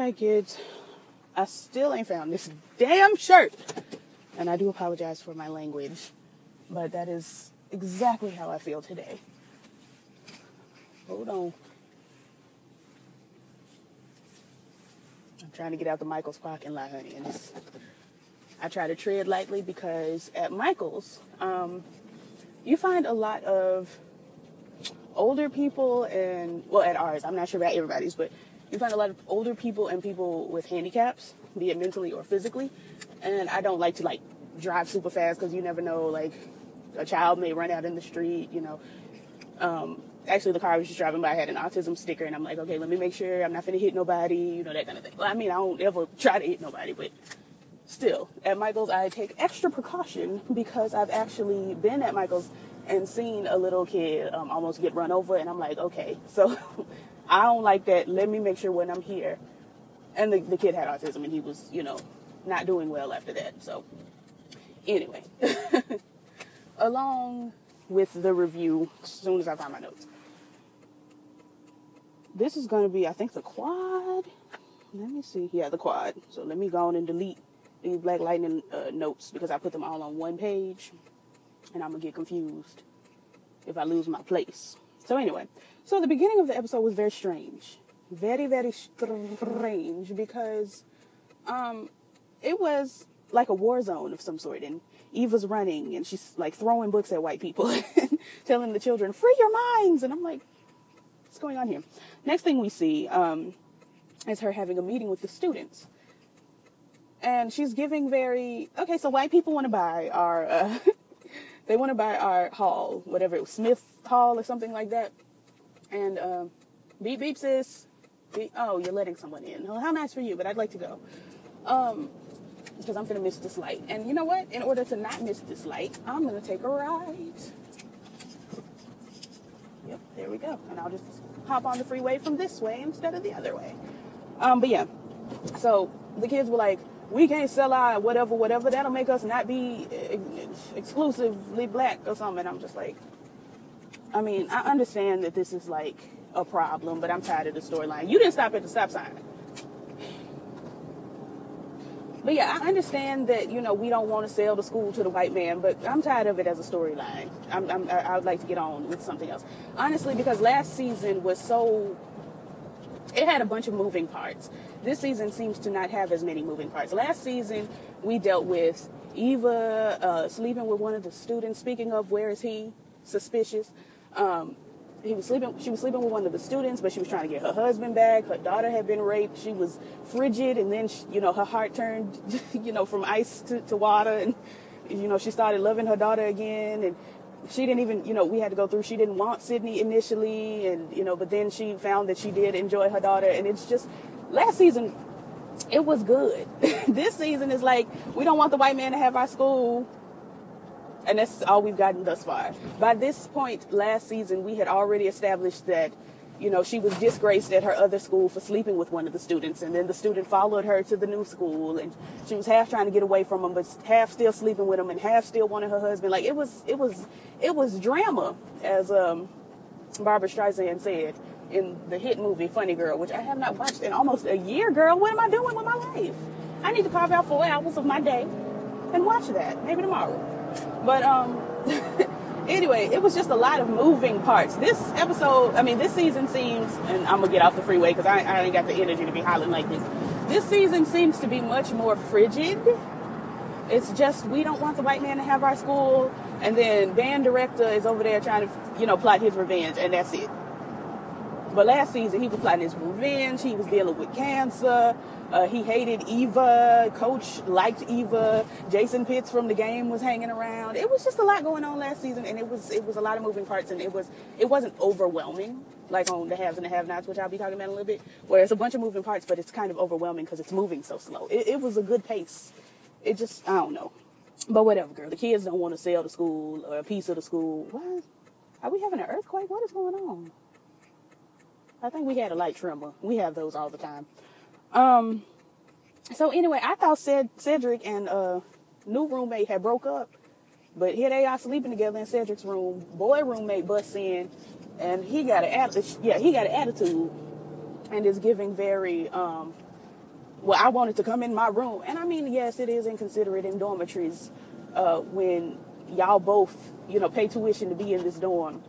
right, kids. I still ain't found this damn shirt. And I do apologize for my language, but that is exactly how I feel today. Hold on. I'm trying to get out the Michael's parking lot, honey, and I try to tread lightly because at Michael's, you find a lot of older people and, well, at ours, I'm not sure about everybody's, but you find a lot of older people and people with handicaps, be it mentally or physically. And I don't like to, like, drive super fast because you never know, like, a child may run out in the street, you know. Actually, the car I was just driving by had an autism sticker, and I'm like, okay, let me make sure I'm not finna hit nobody, you know, that kind of thing. Well, I mean, I don't ever try to hit nobody, but still, at Michael's, I take extra precaution because I've actually been at Michael's and seen a little kid almost get run over, and I'm like, okay, so I don't like that. Let me make sure when I'm here. And the kid had autism, and he was, you know, not doing well after that. So anyway, along with the review, as soon as I find my notes, this is going to be, I think, the quad. Let me see. Yeah, the quad. So let me go on and delete these Black Lightning notes because I put them all on one page, and I'm going to get confused if I lose my place. So anyway, so the beginning of the episode was very strange. Very, very strange because it was like a war zone of some sort, and Eva's running, and she's like throwing books at white people and telling the children, free your minds. And I'm like, what's going on here? Next thing we see is her having a meeting with the students. And she's giving okay, so white people want to buy our, they want to buy our hall, whatever it was, Smith Hall or something like that. And beep, beep, sis. Beep, oh, you're letting someone in. Well, how nice for you, but I'd like to go. Because I'm going to miss this light. And you know what? In order to not miss this light, I'm going to take a ride. Yep, there we go. And I'll just hop on the freeway from this way instead of the other way. But yeah, so the kids were like, we can't sell our whatever. That'll make us not be exclusively black or something. And I'm just like, I mean, I understand that this is like a problem, but I'm tired of the storyline. You didn't stop at the stop sign. But yeah, I understand that, you know, we don't want to sell the school to the white man, but I'm tired of it as a storyline. I would like to get on with something else. Honestly, because last season was it had a bunch of moving parts. This season seems to not have as many moving parts. Last season, we dealt with Eva sleeping with one of the students. Speaking of, where is he? Suspicious. She was sleeping with one of the students, but she was trying to get her husband back. Her daughter had been raped. She was frigid, and then, her heart turned, from ice to water, and, she started loving her daughter again, and she didn't even, we had to go through, she didn't want Sydney initially, and, but then she found that she did enjoy her daughter, and it's just, last season, it was good. This season is like, we don't want the white man to have our school. And that's all we've gotten thus far. By this point, last season, we had already established that, she was disgraced at her other school for sleeping with one of the students. And then the student followed her to the new school. And she was half trying to get away from him, but half still sleeping with him and half still wanted her husband. Like, it was drama, as Barbara Streisand said in the hit movie Funny Girl, which I have not watched in almost a year, girl. What am I doing with my life? I need to carve out 4 hours of my day and watch that. Maybe tomorrow. But, anyway, it was just a lot of moving parts. This season seems, and I'm going to get off the freeway because I ain't got the energy to be hollering like this. This season seems to be much more frigid. It's just, we don't want the white man to have our school. And then band director is over there trying to, plot his revenge, and that's it. But last season, he was plotting his revenge. He was dealing with cancer. He hated Eva. Coach liked Eva. Jason Pitts from the game was hanging around. It was just a lot going on last season, and it was a lot of moving parts, and it wasn't overwhelming like on the haves and the have-nots, which I'll be talking about in a little bit, where it's a bunch of moving parts, but it's kind of overwhelming because it's moving so slow. It was a good pace. It just, I don't know. But whatever, girl. The kids don't want to sell the school or a piece of the school. What? Are we having an earthquake? What is going on? I think we had a light tremor. We have those all the time. So anyway, I thought Cedric and new roommate had broke up, but here they are sleeping together in Cedric's room. Boy roommate busts in, and he got an attitude, and is giving very well, I wanted to come in my room. And I mean, yes, it is inconsiderate in dormitories when y'all both, pay tuition to be in this dorm.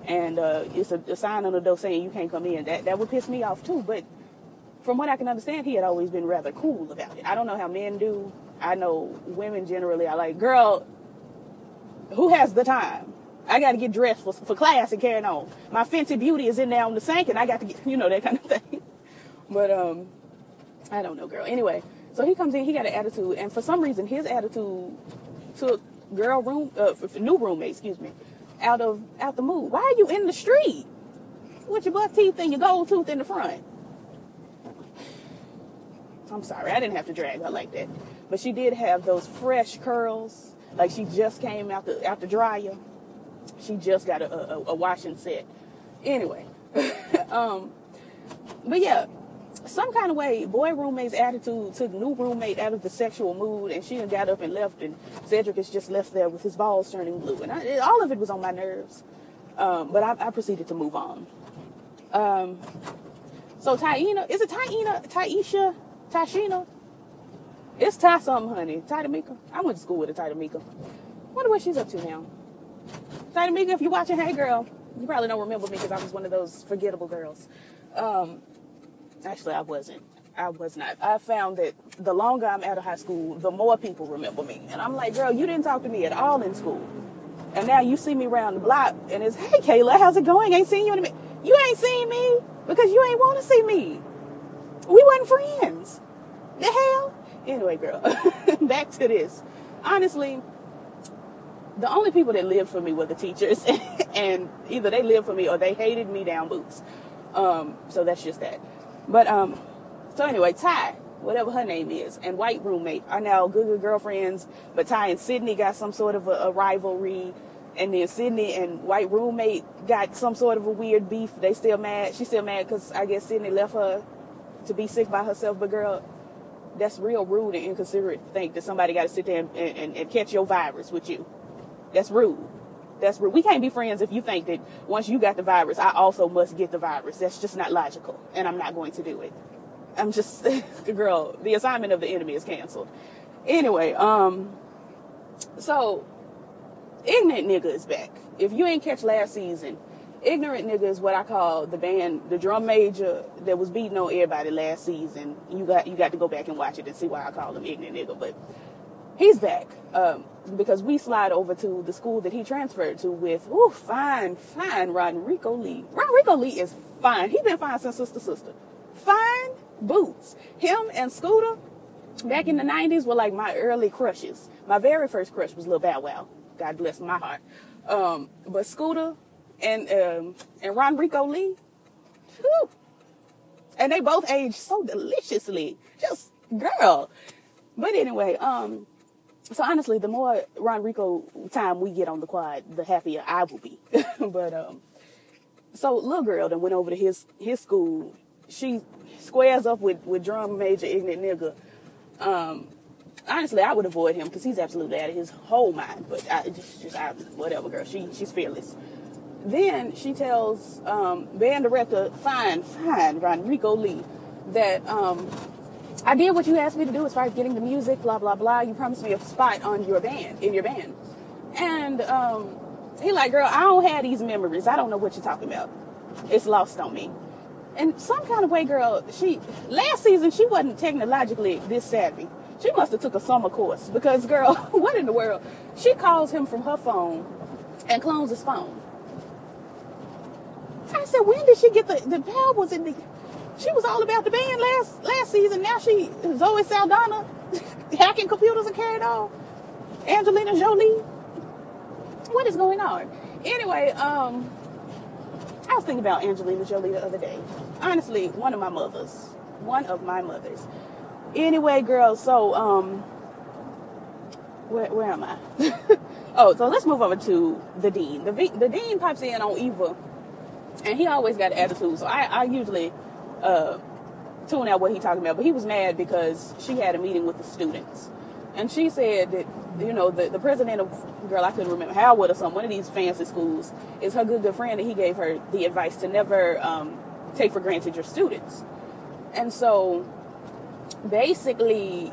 And it's a sign on the door saying you can't come in. That would piss me off too. But from what I can understand, he had always been rather cool about it. I don't know how men do. I know women generally are like, girl, who has the time? I got to get dressed for class and carrying on. My Fenty Beauty is in there on the sink, and I got to get, that kind of thing. But I don't know, girl. Anyway, so he comes in, he got an attitude, and for some reason, his attitude took new roommate, out the mood. Why are you in the street with your buck teeth and your gold tooth in the front? I'm sorry, I didn't have to drag her like that, but she did have those fresh curls, like she just came out the dryer. She just got a washing set. Anyway, but yeah. Some kind of way, boy roommate's attitude took new roommate out of the sexual mood, and she got up and left, and Cedric is just left there with his balls turning blue. And all of it was on my nerves, but I proceeded to move on. So Taina, is it Taina, Taisha, Tashina? It's Ty something, honey. Tamika. I went to school with a Tamika. Wonder what she's up to now. Tamika, if you're watching, hey girl, you probably don't remember me because I was one of those forgettable girls. Actually, I wasn't. I was not. I found that the longer I'm out of high school, the more people remember me. And I'm like, girl, you didn't talk to me at all in school. And now you see me around the block, and it's, hey, Kayla, how's it going? Ain't seen you in a minute. You ain't seen me because you ain't want to see me. We wasn't friends. The hell? Anyway, girl, back to this. Honestly, the only people that lived for me were the teachers. And either they lived for me or they hated me down boots. So that's just that. But, so anyway, Ty, whatever her name is, and white roommate are now good girlfriends, but Ty and Sydney got some sort of a rivalry, and then Sydney and white roommate got some sort of a weird beef. They still mad. She's still mad because I guess Sydney left her to be sick by herself. But girl, that's real rude and inconsiderate to think that somebody got to sit there and catch your virus with you. That's rude. That's rude. We can't be friends if you think that once you got the virus, I also must get the virus. That's just not logical, and I'm not going to do it. I'm just, girl, the assignment of the enemy is canceled. Anyway, so, Ignorant Nigga is back. If you ain't catch last season, Ignorant Nigga is what I call the band, the drum major that was beating on everybody last season. You got to go back and watch it and see why I call him Ignorant Nigga, but he's back, because we slide over to the school that he transferred to with, fine, Rodrigo Lee. Rodrigo Lee is fine. He been fine since Sister. Fine boots. Him and Scooter, back in the 90s, were like my early crushes. My very first crush was Lil Bow Wow. God bless my heart. But Scooter and Rodrigo Lee, whew, and they both aged so deliciously. Just, girl. But anyway, so honestly, the more Rodrigo time we get on the quad, the happier I will be. But, so little girl that went over to his school, she squares up with drum major Ignorant Nigga. Honestly, I would avoid him because he's absolutely out of his whole mind. But whatever, girl. She's fearless. Then she tells band director, fine, Rodrigo Lee, that I did what you asked me to do as far as getting the music, blah, blah, blah. You promised me a spot in your band. And he like, girl, I don't have these memories. I don't know what you're talking about. It's lost on me. And some kind of way, girl, last season, she wasn't technologically this savvy. She must have took a summer course because, girl, what in the world? She calls him from her phone and clones his phone. I said, when did she get the power was in the... She was all about the band last season. Now she, Zoe Saldana, hacking computers and carrying on. Angelina Jolie. What is going on? Anyway, I was thinking about Angelina Jolie the other day. Honestly, one of my mothers. Anyway, girl, so, where am I? Oh, so let's move over to the dean. The dean pops in on Eva, and he always got an attitude, so I usually tune out what he's talking about. But he was mad because she had a meeting with the students, and she said that, the president of, girl, I couldn't remember, Howard or something, one of these fancy schools, is her good friend, and he gave her the advice to never take for granted your students. And so basically,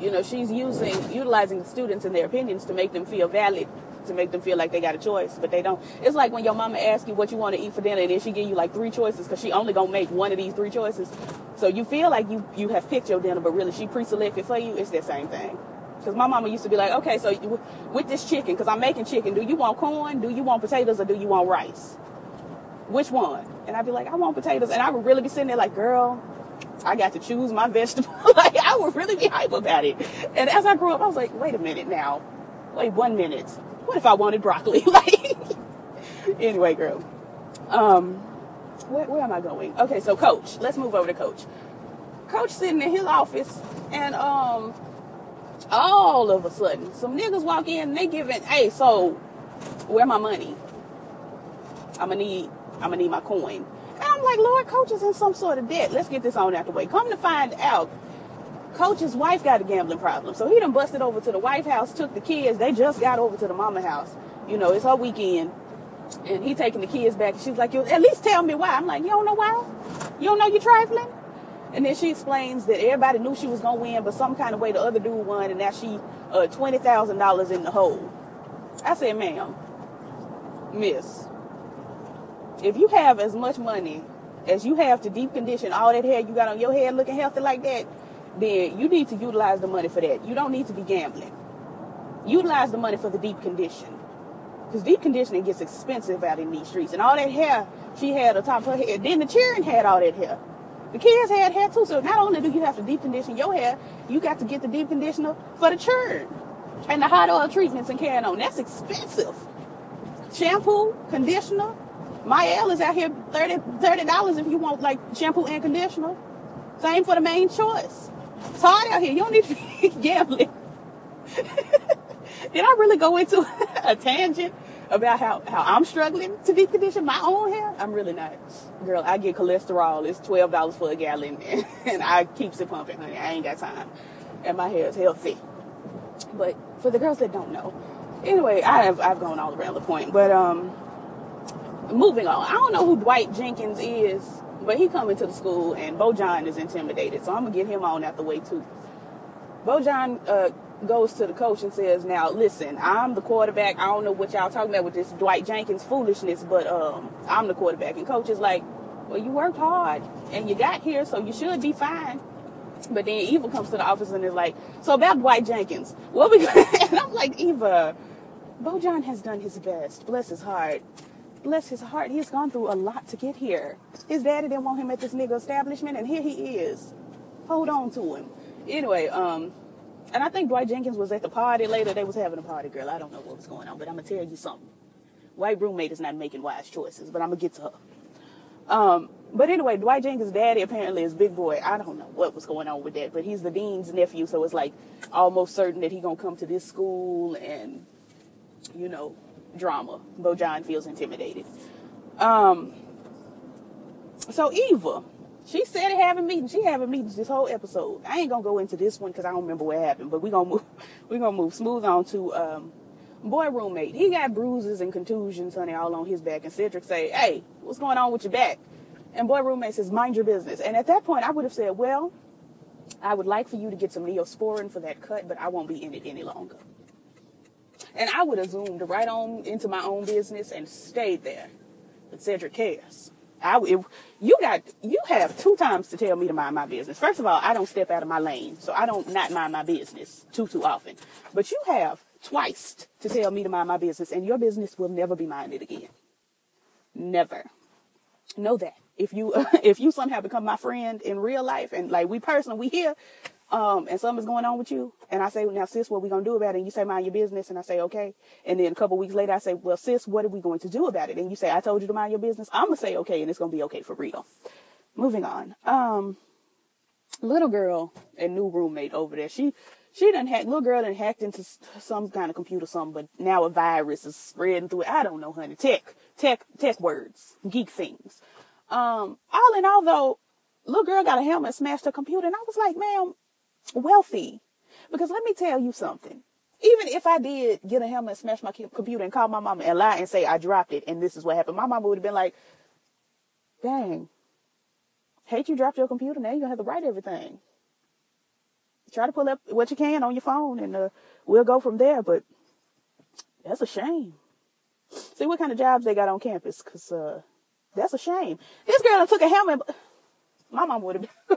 she's utilizing the students and their opinions to make them feel valid, to make them feel like they got a choice, but they don't. It's like when your mama asks you what you want to eat for dinner, and then she give you like 3 choices because she only gonna make one of these 3 choices. So you feel like you have picked your dinner, but really she pre-selected for you. It's that same thing. Because my mama used to be like, okay, so with this chicken, because I'm making chicken, do you want corn, do you want potatoes, or do you want rice? Which one? And I'd be like, I want potatoes. And I would really be sitting there like, girl, I got to choose my vegetable. Like, I would really be hype about it. And as I grew up, I was like, wait a minute now. Wait 1 minute. What if I wanted broccoli? Like, anyway, girl. Where am I going? Okay, so Coach. Let's move over to Coach. Coach sitting in his office, and all of a sudden, some niggas walk in and they giving, hey, so where my money? I'ma need my coin. And I'm like, Lord, Coach is in some sort of debt. Let's get this on out the way. Come to find out, Coach's wife got a gambling problem. So he done busted over to the White House, took the kids. They just got over to the mama house. It's her weekend. And he taking the kids back. And she's like, at least tell me why. I'm like, you don't know why? You don't know you're trifling? And then she explains that everybody knew she was going to win, but some kind of way the other dude won, and now she $20,000 in the hole. I said, ma'am, miss, if you have as much money as you have to deep condition all that hair you got on your head looking healthy like that, then you need to utilize the money for that. You don't need to be gambling. Utilize the money for the deep condition. Because deep conditioning gets expensive out in these streets. And all that hair she had on top of her head. Then the children had all that hair. The kids had hair too. So not only do you have to deep condition your hair, you got to get the deep conditioner for the children. And the hot oil treatments and carrying on. That's expensive. Shampoo, conditioner. My L is out here $30 if you want like shampoo and conditioner. Same for the main choice. It's hard out here. You don't need to be gambling. Did I really go into a tangent about how I'm struggling to deep condition my own hair? I'm really not. Girl, I get cholesterol. It's $12 for a gallon, and I keeps it pumping, honey. I ain't got time. And my hair is healthy. But for the girls that don't know, anyway, I've gone all around the point. But moving on. I don't know who Dwight Jenkins is, but he coming to the school, and Bojan is intimidated. So I'm going to get him on out the way, too. Bojan goes to the coach and says, now, listen, I'm the quarterback. I don't know what y'all talking about with this Dwight Jenkins foolishness, but I'm the quarterback. And coach is like, well, you worked hard, and you got here, so you should be fine. But then Eva comes to the office and is like, so about Dwight Jenkins, what we and I'm like, Eva, Bojan has done his best. Bless his heart. Bless his heart. He's gone through a lot to get here. His daddy didn't want him at this nigga establishment, and here he is. Hold on to him. Anyway, and I think Dwight Jenkins was at the party later. They was having a party, girl. I don't know what was going on, but I'm going to tell you something. White roommate is not making wise choices, but I'm going to get to her. But anyway, Dwight Jenkins' daddy apparently is big boy. I don't know what was going on with that, but he's the dean's nephew, so it's like almost certain that he's going to come to this school and, drama. Bojan feels intimidated. So Eva, she said having meetings. She having meetings this whole episode. I ain't gonna go into this one because I don't remember what happened. But we're gonna move smooth on to boy roommate. He got bruises and contusions, honey, all on his back. And Cedric say, "Hey, what's going on with your back?" And boy roommate says, "Mind your business." And at that point, I would have said, "Well, I would like for you to get some Neosporin for that cut, but I won't be in it any longer." And I would have zoomed right on into my own business and stayed there. But Cedric cares. You have 2 times to tell me to mind my business. First of all, I don't step out of my lane, so I don't not mind my business too often. But you have twice to tell me to mind my business, and your business will never be minded again. Never. Know that. If you somehow become my friend in real life, and like we here, and something's going on with you, and I say, now sis, what we gonna do about it? And you say, mind your business, and I say, okay. And then a couple weeks later, I say, well, sis, what are we going to do about it? And you say, I told you to mind your business. I'm gonna say, okay, and it's gonna be okay for real. Moving on. Little girl and new roommate over there. Little girl done hacked into some kind of computer, but now a virus is spreading through it. I don't know, honey. Tech words, geek things. All in all, though, little girl got a helmet, smashed her computer, and I was like, ma'am, wealthy. Because let me tell you something. Even if I did get a helmet, smash my computer, and call my mama and lie and say I dropped it and this is what happened, my mama would have been like, dang, Hate you dropped your computer. Now you're going to have to write everything. Try to pull up what you can on your phone, and we'll go from there. But that's a shame. See what kind of jobs they got on campus, because that's a shame. This girl took a helmet. My mom would have been.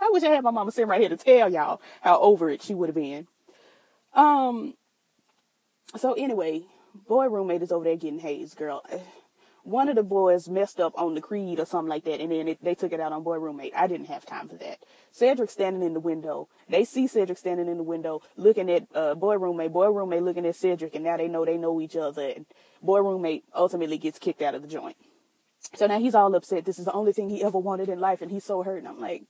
I wish I had my mama sitting right here to tell y'all how over it she would have been. So anyway, boy roommate is over there getting hazed, girl. One of the boys messed up on the creed or something like that, and then they took it out on boy roommate. I didn't have time for that. Cedric standing in the window. They see Cedric standing in the window looking at boy roommate looking at Cedric, and now they know each other, and boy roommate ultimately gets kicked out of the joint. So now he's all upset. This is the only thing he ever wanted in life, and he's so hurt. And I'm like,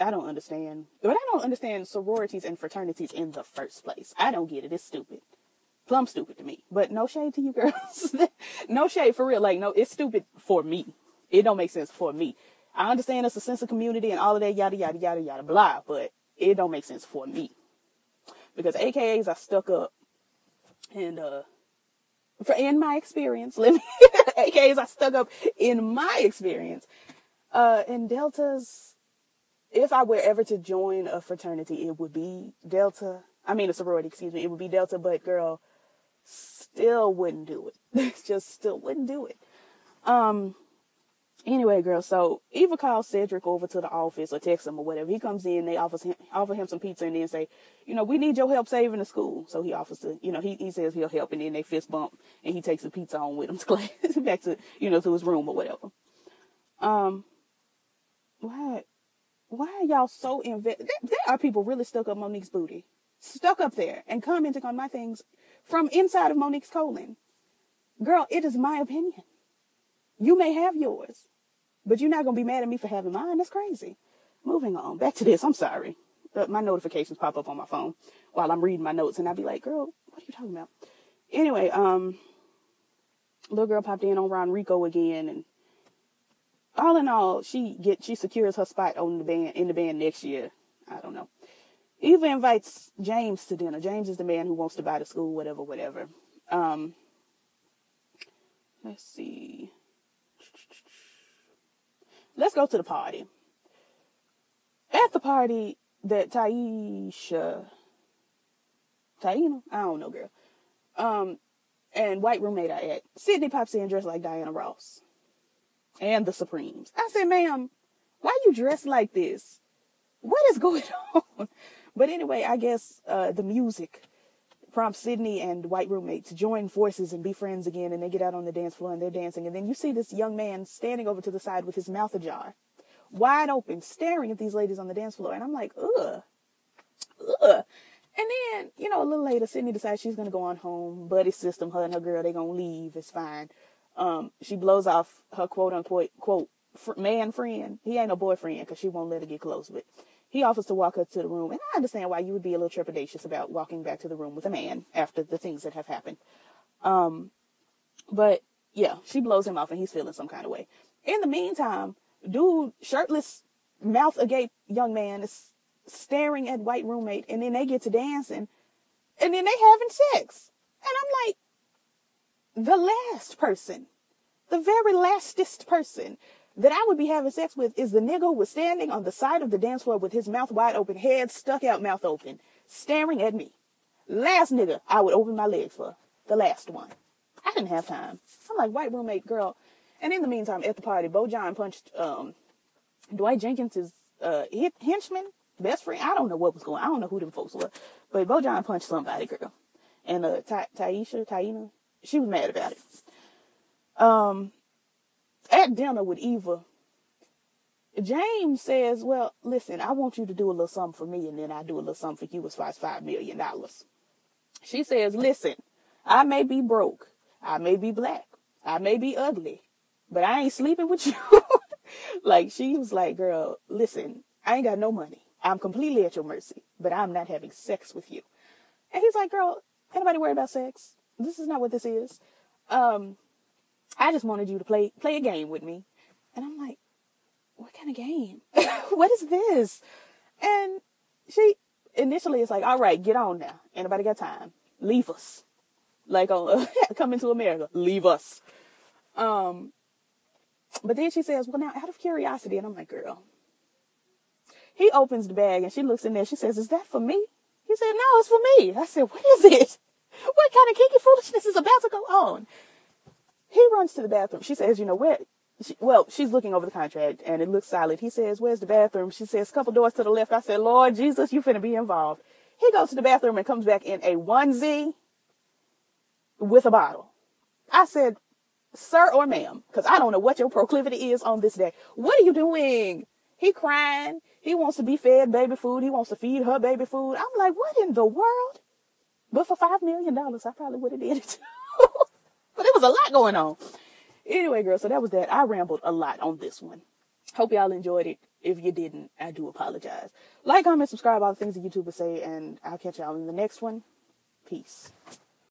I don't understand. But I don't understand sororities and fraternities in the first place. I don't get it. It's stupid. Plumb stupid to me. But no shade to you girls. No shade for real. Like, no, it's stupid for me. It don't make sense for me. I understand it's a sense of community and all of that yada yada yada yada blah, but it don't make sense for me. Because AKAs are stuck up, and in my experience, AKAs are stuck up in my experience. And Deltas, if I were ever to join a fraternity, it would be Delta. I mean a sorority, excuse me. It would be Delta, but girl, still wouldn't do it. Just still wouldn't do it. Anyway, girl, so Eva calls Cedric over to the office or texts him or whatever. He comes in, they offer him some pizza, and then say, we need your help saving the school. So he offers to, he says he'll help, and then they fist bump, and he takes the pizza on with him to class, back to, to his room or whatever. Why are y'all so invested? There are people really stuck up Monique's booty. Stuck up there and commenting on my things from inside of Monique's colon. Girl, it is my opinion. You may have yours, but you're not going to be mad at me for having mine. That's crazy. Moving on. Back to this. I'm sorry. My notifications pop up on my phone while I'm reading my notes, and I'll be like, girl, what are you talking about? Anyway, little girl popped in on Ron Rico again, and all in all, she secures her spot in the band next year. I don't know. Eva invites James to dinner. James is the man who wants to buy the school, whatever. Let's see. Let's go to the party. At the party that Taina, I don't know, girl, and white roommate are at, Sydney pops in dressed like Diana Ross and the Supremes. I said, ma'am, why you dressed like this? What is going on? But anyway, I guess the music prompts Sydney and white roommate to join forces and be friends again, and they get out on the dance floor and they're dancing, and then you see this young man standing over to the side with his mouth ajar, wide open, staring at these ladies on the dance floor, and I'm like, ugh. And then, a little later, Sydney decides she's going to go on home, buddy system, her and her girl, they're going to leave, it's fine. She blows off her quote-unquote, man friend. He ain't no boyfriend, because she won't let her get close, but he offers to walk her to the room, and I understand why you would be a little trepidatious about walking back to the room with a man after the things that have happened. But yeah, she blows him off, and he's feeling some kind of way. In the meantime, dude, shirtless, mouth agape young man is staring at white roommate, and then they get to dancing, and then they having sex. And I'm like, the last person, the very lastest person that I would be having sex with is the nigga who was standing on the side of the dance floor with his mouth wide open, head stuck out, mouth open, staring at me. Last nigga I would open my legs for. The last one. I didn't have time. I'm like, white roommate, girl. And in the meantime, at the party, Bojan punched Dwight Jenkins' henchman, best friend. I don't know what was going on. I don't know who them folks were. But Bojan punched somebody, girl. And Taina, she was mad about it. At dinner with Eva, James says, well, listen, I want you to do a little something for me, and then I do a little something for you as far as $5 million. She says, listen, I may be broke, I may be black, I may be ugly, but I ain't sleeping with you. Like, she was like, girl, listen, I ain't got no money. I'm completely at your mercy, but I'm not having sex with you. And he's like, girl, ain't nobody worried about sex. This is not what this is. I just wanted you to play a game with me. And I'm like, what kind of game? What is this? And she initially is like, all right, get on now. Ain't nobody got time. Leave us. Like on Coming to America. Leave us. But then she says, well, now, out of curiosity. And I'm like, girl. He opens the bag and she looks in there. She says, is that for me? He said, no, it's for me. I said, what is it? What kind of kinky foolishness is about to go on? He runs to the bathroom. She says, you know, where? She's looking over the contract and it looks solid. He says, where's the bathroom? She says, couple doors to the left. I said, Lord Jesus, you finna be involved. He goes to the bathroom and comes back in a onesie with a bottle. I said, sir or ma'am, because I don't know what your proclivity is on this day. What are you doing? He crying. He wants to be fed baby food. He wants to feed her baby food. I'm like, what in the world? But for $5 million, I probably would have did it too. But there was a lot going on. Anyway, girl, so that was that. I rambled a lot on this one. Hope y'all enjoyed it. If you didn't, I do apologize. Like, comment, subscribe, all the things that YouTubers say, and I'll catch y'all in the next one. Peace.